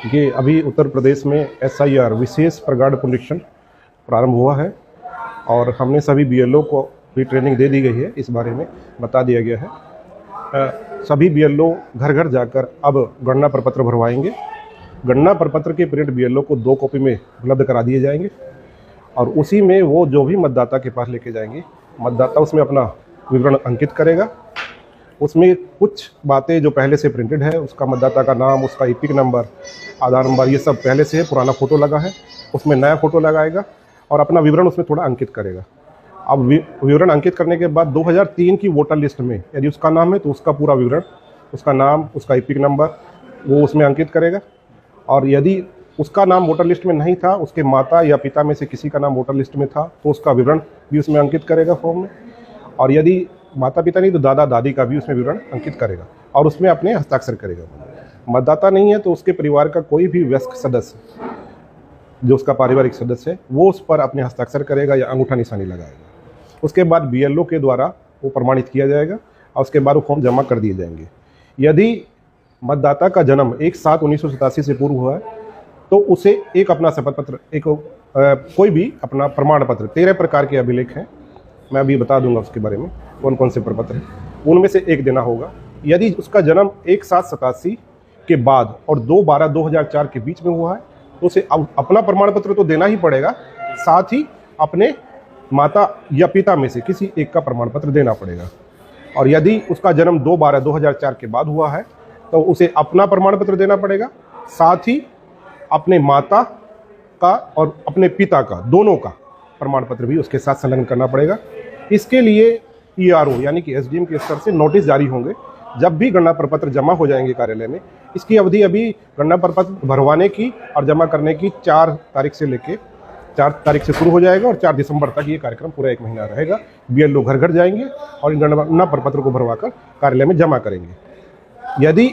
कि अभी उत्तर प्रदेश में SIR विशेष प्रगाढ़ पुनरीक्षण प्रारंभ हुआ है और हमने सभी BLO को भी ट्रेनिंग दे दी गई है। इस बारे में बता दिया गया है। सभी BLO घर घर जाकर अब गणना प्रपत्र भरवाएंगे। गणना प्रपत्र के प्रिंट BLO को 2 कॉपी में उपलब्ध करा दिए जाएंगे और उसी में वो जो भी मतदाता के पास लेके जाएंगे, मतदाता उसमें अपना विवरण अंकित करेगा। उसमें कुछ बातें जो पहले से प्रिंटेड है, उसका मतदाता का नाम, उसका EPIC नंबर, आधार नंबर, ये सब पहले से है, पुराना फ़ोटो लगा है, उसमें नया फ़ोटो लगाएगा और अपना विवरण उसमें थोड़ा अंकित करेगा। अब विवरण अंकित करने के बाद 2003 की वोटर लिस्ट में यदि उसका नाम है तो उसका पूरा विवरण, उसका नाम, उसका EPIC नंबर वो उसमें अंकित करेगा। और यदि उसका नाम वोटर लिस्ट में नहीं था, उसके माता या पिता में से किसी का नाम वोटर लिस्ट में था, तो उसका विवरण भी उसमें अंकित करेगा फॉर्म में। और यदि माता पिता नहीं तो दादा दादी का भी उसमें विवरण अंकित करेगा और उसमें अपने हस्ताक्षर करेगा। मतदाता नहीं है तो उसके परिवार का कोई भी वयस्क सदस्य जो उसका पारिवारिक सदस्य है वो उस पर अपने हस्ताक्षर करेगा या अंगूठा निशानी लगाएगा। उसके बाद BLO के द्वारा वो प्रमाणित किया जाएगा और उसके बाद वो फॉर्म जमा कर दिए जाएंगे। यदि मतदाता का जन्म 1/7/1987 से पूर्व हुआ है तो उसे एक अपना शपथ पत्र, कोई भी अपना प्रमाण पत्र, 13 प्रकार के अभिलेख हैं, मैं अभी बता दूंगा उसके बारे में कौन कौन से प्रपत्र हैं, उनमें से एक देना होगा। यदि उसका जन्म 1/7/87 के बाद और 2/12/2004 के बीच में हुआ है तो उसे अपना प्रमाण पत्र तो देना ही पड़ेगा, साथ ही अपने माता या पिता में से किसी एक का प्रमाण पत्र देना पड़ेगा। और यदि उसका जन्म 2/12/2004 के बाद हुआ है तो उसे अपना प्रमाण पत्र देना पड़ेगा, साथ ही अपने माता का और अपने पिता का, दोनों का प्रमाण पत्र भी उसके साथ संलग्न करना पड़ेगा। इसके लिए ERO यानी कि SDM के स्तर से नोटिस जारी होंगे जब भी गणना प्रपत्र जमा हो जाएंगे कार्यालय में। इसकी अवधि अभी गणना प्रपत्र भरवाने की और जमा करने की 4 तारीख से लेके 4 तारीख से शुरू हो जाएगा और 4 दिसंबर तक ये कार्यक्रम पूरा 1 महीना रहेगा। BLO घर घर जाएंगे और इन गणना प्रपत्र को भरवाकर कार्यालय में जमा करेंगे। यदि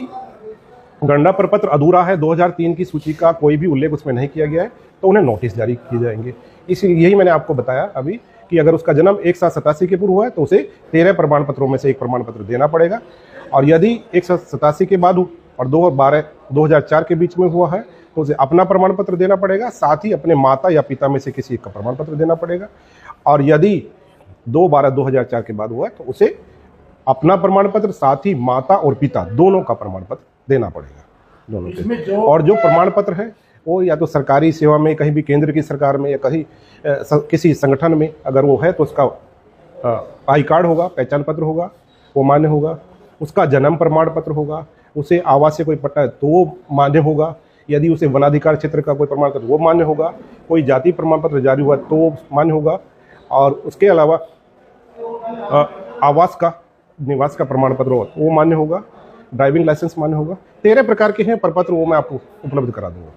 गणना प्रपत्र अधूरा है, 2003 की सूची का कोई भी उल्लेख उसमें नहीं किया गया है, तो उन्हें नोटिस जारी किए जाएंगे। इसलिए यही मैंने आपको बताया अभी कि अगर उसका जन्म 1/7/87 के पूर्व हुआ है तो उसे 13 प्रमाण पत्रों में से एक प्रमाण पत्र देना पड़ेगा। और यदि 1/7/87 के बाद और 2/12/2004 के बीच में हुआ है तो उसे अपना प्रमाण पत्र देना पड़ेगा, साथ ही अपने माता या पिता में से किसी एक का प्रमाण पत्र देना पड़ेगा। और यदि 2/12/2004 के बाद हुआ है तो उसे अपना प्रमाण पत्र, साथ ही माता और पिता दोनों का प्रमाण पत्र देना पड़ेगा, दोनों के। और जो प्रमाण पत्र है वो या तो सरकारी सेवा में, कहीं भी केंद्र की सरकार में या कहीं किसी संगठन में अगर वो है तो उसका आई कार्ड होगा, पहचान पत्र होगा, वो मान्य होगा। उसका जन्म प्रमाण पत्र होगा, उसे आवास से कोई पट्टा है तो वो मान्य होगा। यदि उसे वनाधिकार क्षेत्र का कोई प्रमाण पत्र वो मान्य होगा। कोई जाति प्रमाण पत्र जारी हुआ तो मान्य होगा। और उसके अलावा आवास का, निवास का प्रमाण पत्र हो वो मान्य होगा। ड्राइविंग लाइसेंस मान्य होगा। 13 प्रकार के हैं प्रपत्र, वो मैं आपको उपलब्ध करा दूंगा।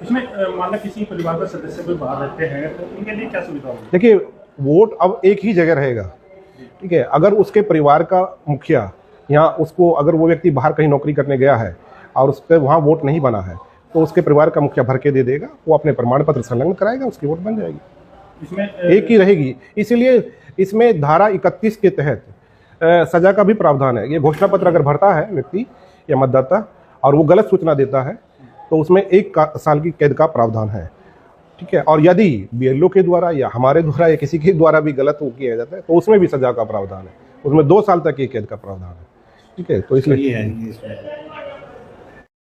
इसमें मान लो किसी परिवार का सदस्य कोई बाहर रहते हैं तो उनके लिए क्या सुविधा होगी? देखिए, वोट अब एक ही जगह रहेगा, ठीक है। अगर उसके परिवार का मुखिया यहाँ उसको, अगर वो व्यक्ति बाहर कहीं नौकरी करने गया है और उस पर वहाँ वोट नहीं बना है तो उसके परिवार का मुखिया भर के दे देगा, वो अपने प्रमाण पत्र संलग्न कराएगा, उसकी वोट बन जाएगी, इसमें एक ही रहेगी। इसीलिए इसमें धारा 31 के तहत सजा का भी प्रावधान है। ये घोषणा पत्र अगर भरता है व्यक्ति या मतदाता और वो गलत सूचना देता है तो उसमें 1 साल की कैद का प्रावधान है, ठीक है। और यदि BLO के द्वारा या हमारे द्वारा या किसी के द्वारा भी गलत किया जाता है तो उसमें भी सजा का प्रावधान है, उसमें 2 साल तक की कैद का प्रावधान है, ठीक है। तो इसलिए